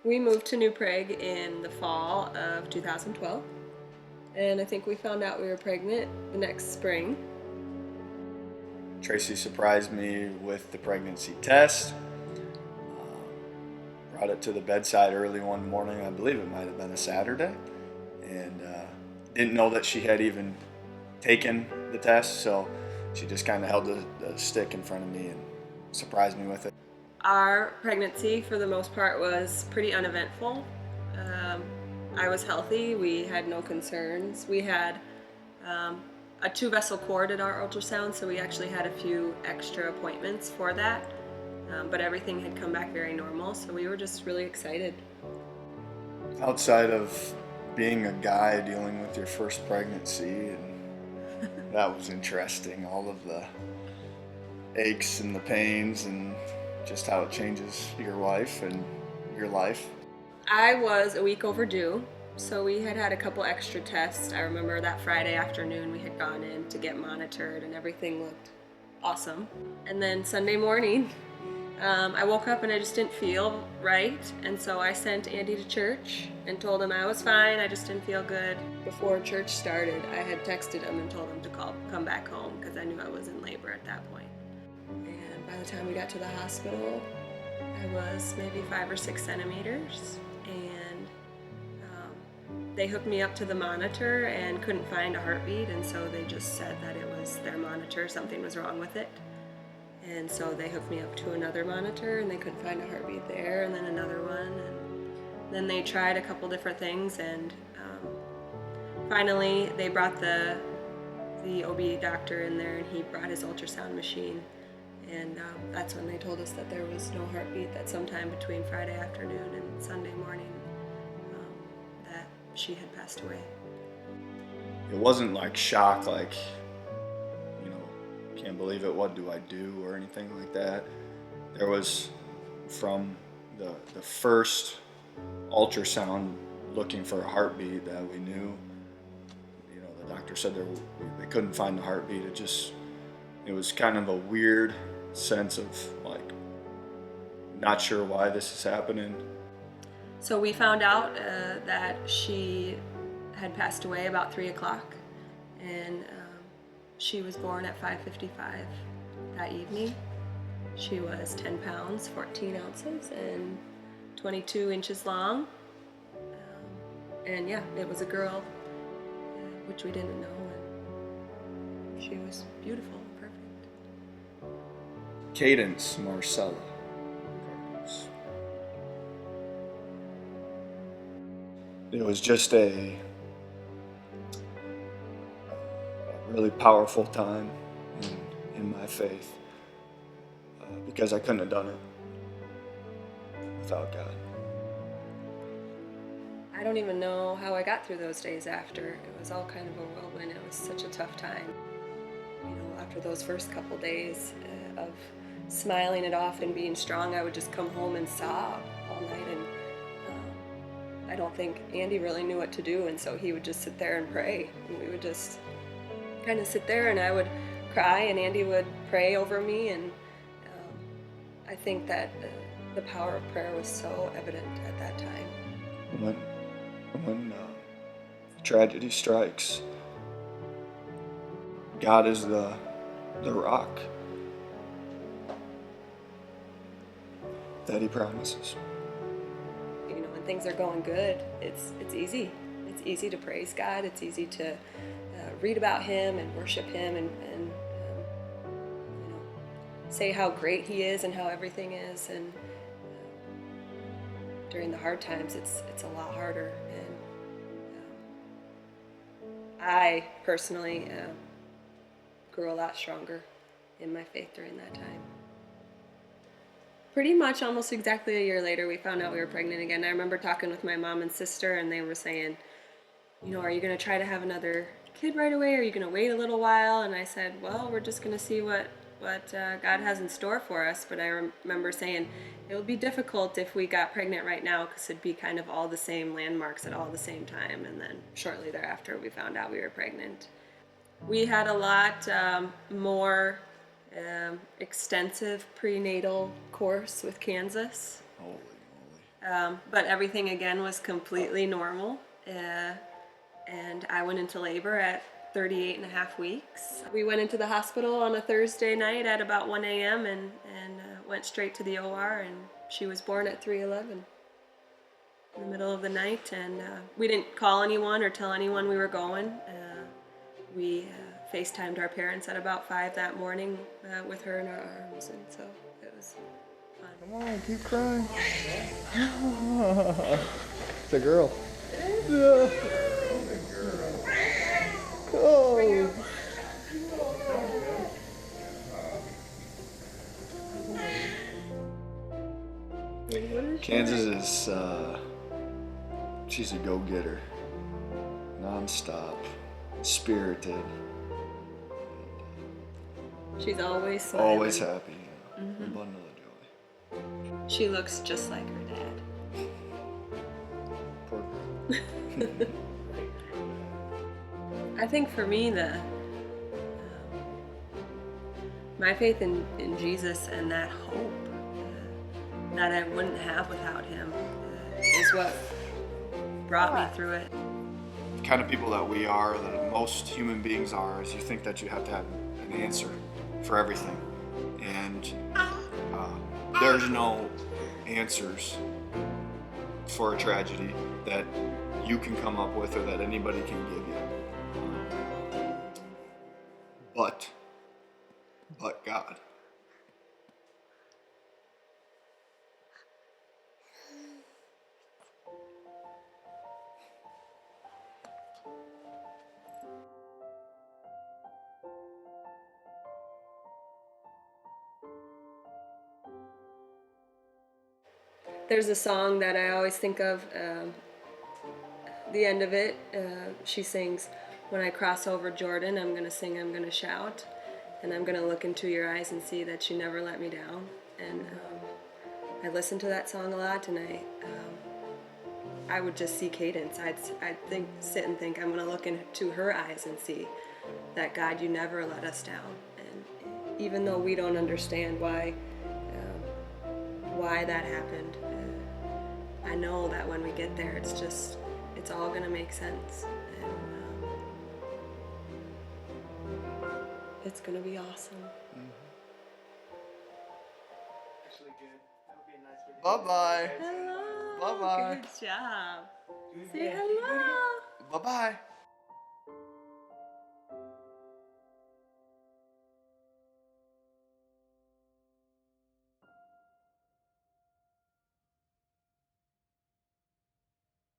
We moved to New Prague in the fall of 2012, and I think we found out we were pregnant the next spring. Tracy surprised me with the pregnancy test. Brought it to the bedside early one morning. I believe it might have been a Saturday, and didn't know that she had even taken the test. So she just kind of held the stick in front of me and surprised me with it. Our pregnancy, for the most part, was pretty uneventful. Um, I was healthy. We had no concerns. We had um, a 2-vessel cord at our ultrasound, so we actually had a few extra appointments for that. But everything had come back very normal, so we were just really excited. Outside of being a guy dealing with your first pregnancy, and that was interesting. All of the aches and the pains and just how it changes your life and your life. I was a week overdue, so we had had a couple extra tests. I remember that Friday afternoon we had gone in to get monitored and everything looked awesome. And then Sunday morning, I woke up and I just didn't feel right, and so I sent Andy to church and told him I was fine, I just didn't feel good. Before church started, I had texted him and told him to come back home because I knew I was in labor at that point. And by the time we got to the hospital, I was maybe 5 or 6 centimeters, and they hooked me up to the monitor and couldn't find a heartbeat, and so they just said that it was their monitor, something was wrong with it. And so they hooked me up to another monitor, and they couldn't find a heartbeat there, and then another one, and then they tried a couple different things, and finally they brought the OB doctor in there, and he brought his ultrasound machine, and that's when they told us that there was no heartbeat, that sometime between Friday afternoon and Sunday morning that she had passed away. It wasn't like shock, like, can't believe it, what do I do, or anything like that. There was, from the first ultrasound looking for a heartbeat, that we knew, the doctor said they couldn't find the heartbeat. It was kind of a weird sense of like, not sure why this is happening. So we found out that she had passed away about 3 o'clock, and she was born at 5:55 that evening. She was 10 pounds, 14 ounces, and 22 inches long. And yeah, it was a girl, which we didn't know, and she was beautiful and perfect. Cadence Marcella Kardoes. It was just a really powerful time in my faith, because I couldn't have done it without God. I don't even know how I got through those days after. It was all kind of a whirlwind. It was such a tough time. After those first couple days of smiling it off and being strong, I would just come home and sob all night, and I don't think Andy really knew what to do, and so he would just sit there and pray, and we would just kind of sit there, and I would cry, and Andy would pray over me, and I think that the power of prayer was so evident at that time. When tragedy strikes, God is the rock that He promises. When things are going good, it's easy. It's easy to praise God. It's easy to read about Him and worship Him, and say how great He is and how everything is. And during the hard times, it's a lot harder. And I personally grew a lot stronger in my faith during that time. Pretty much almost exactly a year later, we found out we were pregnant again. I remember talking with my mom and sister, and they were saying, are you going to try to have another kid right away, or are you going to wait a little while? And I said, well, we're just going to see what God has in store for us. But I remember saying it would be difficult if we got pregnant right now, because it'd be kind of all the same landmarks at all the same time. And then shortly thereafter, we found out we were pregnant. We had a lot more extensive prenatal course with Kansas. Holy moly. But everything again was completely normal. And I went into labor at 38 and a half weeks. We went into the hospital on a Thursday night at about 1 a.m. and went straight to the OR, and she was born at 3:11 in the middle of the night. And we didn't call anyone or tell anyone we were going. We FaceTimed our parents at about 5 that morning with her in our arms, and so it was fun. Come on, keep crying. It's a girl. Yeah. Oh. Kansas is, she's a go-getter, non-stop, spirited, She's always smiling. always happy, a bundle of joy. She looks just like her dad. Poor girl. I think for me, my faith in Jesus and that hope that I wouldn't have without him is what brought me through it. The kind of people that we are, that most human beings are, is you think that you have to have an answer for everything. And there's no answers for a tragedy that you can come up with or that anybody can give you. But God. There's a song that I always think of, the end of it, she sings, "When I cross over Jordan, I'm gonna sing, I'm gonna shout, and I'm gonna look into your eyes and see that you never let me down." And I listen to that song a lot, and I would just see Cadence. I'd sit and think, I'm gonna look into her eyes and see that, God, you never let us down. And even though we don't understand why that happened, I know that when we get there, it's all gonna make sense, and it's gonna be awesome. Actually good. That would be a nice way to Bye-bye. Hello. Bye-bye. Good job. do it Say again. hello. Bye-bye.